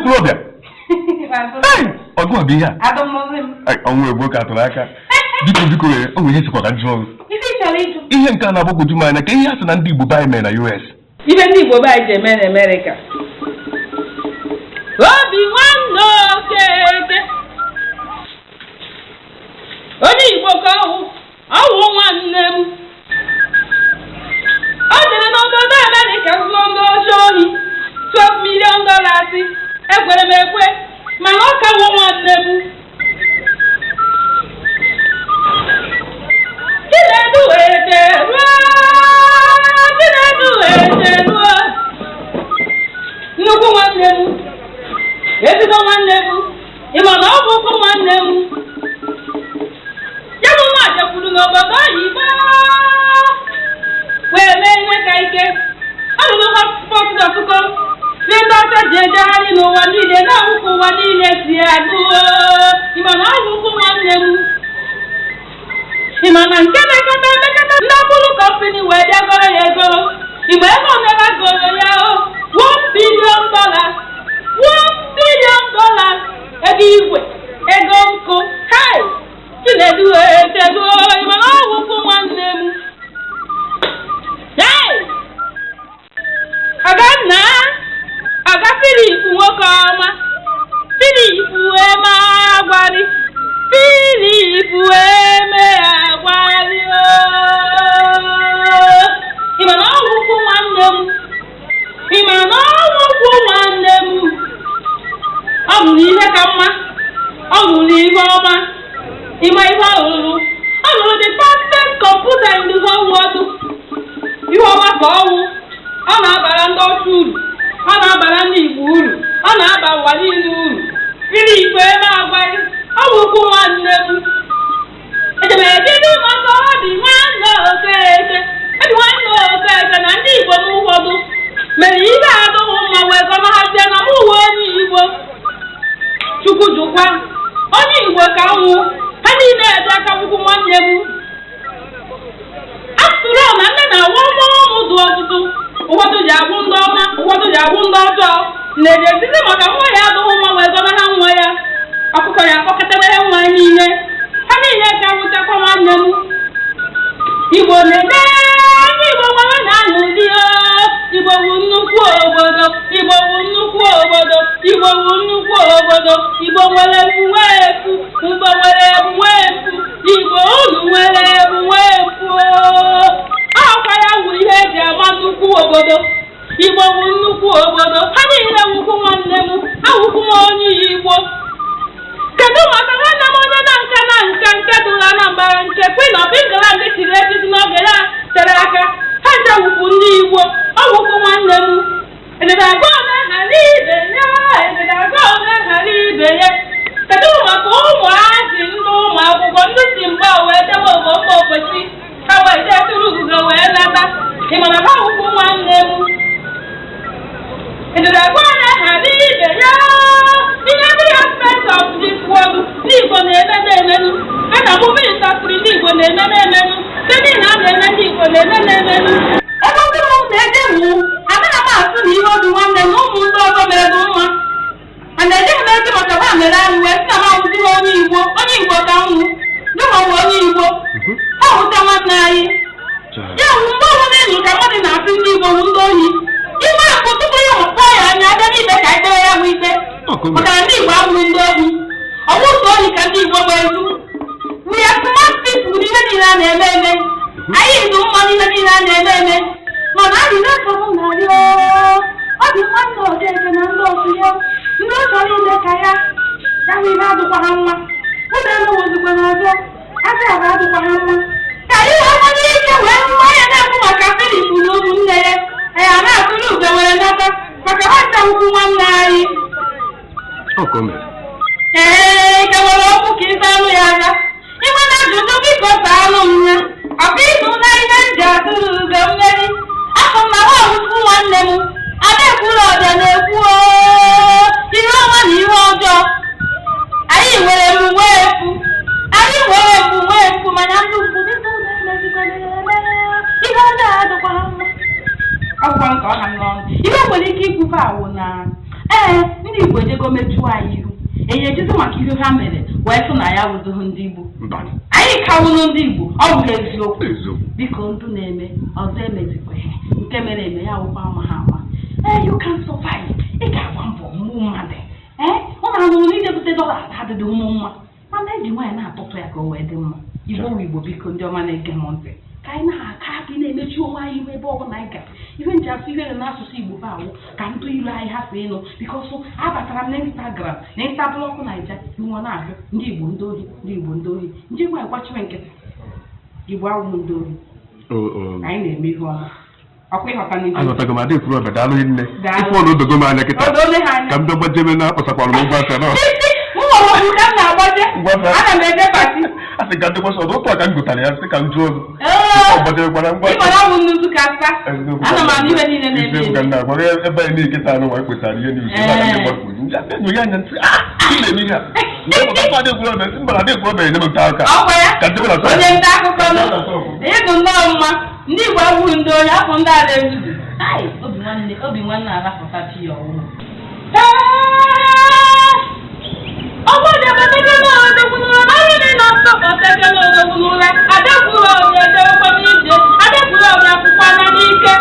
Astrobia. Hey, Ogo Bia. I don't know him. I only work at Laka. Biko, oh, yes, for that job. Even can I go to mine again? Yes, and Andy will buy men in the US. Even he will buy the men in America. Obi-Wan no keke. Only Boko, I want them. I didn't know that America's London show me $12 million. Everywhere, my local woman them. Did I do it? Did I do it? No one them. Yes, no one them. You are not one them. You will not have to know about where men make I get. I don't know how far to go. Let us say, no one did enough for 1 year. You are not one them. You are not a company where they are going to go. You will never go there. $1 billion. $1 billion. Everywhere. Go. Hi. You let do it. You are not one them. Hey! Agana! Aga Philip Wokoma! Philip Wema Agwari! Philip Wema Agwari! Imana wuku wandem! Imana wuku wandem! Amuli ihe kama! Amuli ihe ọma! Ima ihe ọlụlụ! Amuli the fastest computer in the whole world! You are my call. I'm not a food. I'm not a food. I'm not a food. Really, where my wife, I will go on them. And the man did my body, one okay. And one okay, and I need one more. Maybe I don't want my way from my husband. I'm one evil. Chukujuka. Only work out. I need that I can go on them. After all, and then I want more to what do you want? What do you want? Never did them on the way out of home where the man where a pocket and one in it. I mean, I would have one them. You won't let me go on and you won't look over. You won't look over. You won't look over. You won't obodo Igbo bụ nnukwu obodo ha niile wukwu nwanne m awukwu m onye Igbo kedu maka nwanne m onye na nka nke dụrụ Anambra nke Queen of England chiri echichi n'oge ya tere aka ha je wukwu ndị Igbo ọwukwu nwanne m ededagụ omenala ibe ya kedu maka ụmụazị ndị ụmụ akwụkwọ ndị si mba wee debe obodo ofesi ha wee jee tụrụ ugo wee lata ịmana ha wukwu nwanne m ededagụ omenala ibe ya in every aspect of this world n'Igbo na-emenu ana mụme ịsasịrị ndị Igbo na-emenu ndị na-eme ndị Igbo na-emenu ebe ndị m na-eje mụ anaghị m asụ na ihe obi nwanne m ụmụ ndị ọzọ mere bụ nwa mana ejighị m ezi maka ha mere ahụ wee sị na m awụzighị onye Igbo ka nwụ dịma nwe onye Igbo ọ wụta nwanne anyị ya wụ mgbe ọbụla enyi ka mmadụ na-asị ndị Igbo wụ ndị ohi ime akụ tupu ya ọkpọ ya anya abịa n'ikpe ka anyị debe ya bụ ikpe maka na ndị Igbo abụghị ndị ohi ọwụ otu ohi ka ndị Igbo gbaa ezu we are smart people n'ihe niile a na-eme eme anyị ndụ mma n'ihe niile a na-eme eme mana anyị na-asọbụ narị ọ dị nwanne Okeke na ndị otu ya ndị ụzọ niile ka ya bụ ihe adụkwa ha mma ụlọ elu ozugbo n'ọzọ aka aba adụkwa ha mma ka anyị wee nwere ike wee mma ya na-abụ maka Filip na ụmụnne ya anyị a na-atụrụ ugo were nata maka ha chawukwu nwanne anyị ka nwere okwu ka ịza anụ ya aka inwe na ajụjụ biko saa anụ m ya ọka ịzụ na ihe m ji atụrụ ugo mmeri afọ m na ha ọwụkwu nwanne m ada-ekwuru ọbịa na-ekwu ihe ọma na ihe ọjọọ anyị nwere mgbe efu mana ndị ukwu dịka ụlọ emezikwa ihe ọjọọ adịkwa ha mma akwụkwọ nke ọ ha n'ọnụ ihe nwere ike ikwufe awụ na ndị ndị Igbo ejego mejuo anyị ihu enye ejizi maka ihe ha mere wee sụ na ya wụzụhụ ndị Igbo anyị kawụnụ ndị Igbo ọ bụghị eziokwu biko ndụ na-eme ọzọ emezikwa ihe nke mere eme ya wụkwa ama ha ama you can survive ị ga-agba mbọ mmụ mmadụ ọ na-anụ n'ide bute dọla adịdị ụmụ mma mana eji nwaanyị na-atụtụ ya ka o wee dị mma Igbo biko ndị ọma na-ege m ntị ka anyị na-aka aka ị na-emechi onwe anyị ihu ebe ọbụla anyị gara ihe nji asụ ihere n'asụsụ Igbo bụ awụ ka ntụ ilu anyị hapụ ịnụ bikọsụ abatara m n'Instagram na Instablọkụ Naija nwa na-ahụ ndị Igbo ndị ohi ndị Igbo ndị ohi ndị nwaanyị gbachiwe nkịtị Igbo awụ ndị ohi anyị na-eme ihe ọma ọkwa ịghọta n'ihe aghọtago m adịghị kwuru ọbịa daalụ nne ife ọnụ odogo m anya kịta ka m bịa gbajebe na akpasakwara m ụgwọ afịa ana m eje pati asị ka ndị gbasa ọdụ ụtụ a ka m gụtara ya sị ka m jụọ gbajebekwara ngwa ana m anụ ihe niile na-eme ka nna gwara ebe anyị na-eketa anụ nwa kpetara ihe n'izu enyo ya anya ntị na-eme ihe a adịgwuru ọbịa enye m nta aka onye nta akụkọ ịdụ nnọọ mma ndị Igbo abụghị ndị onye afọ ndị ala ezuzu obi nwanne alapụta chi ya ọwụrụ akwụkwọ anya n'ike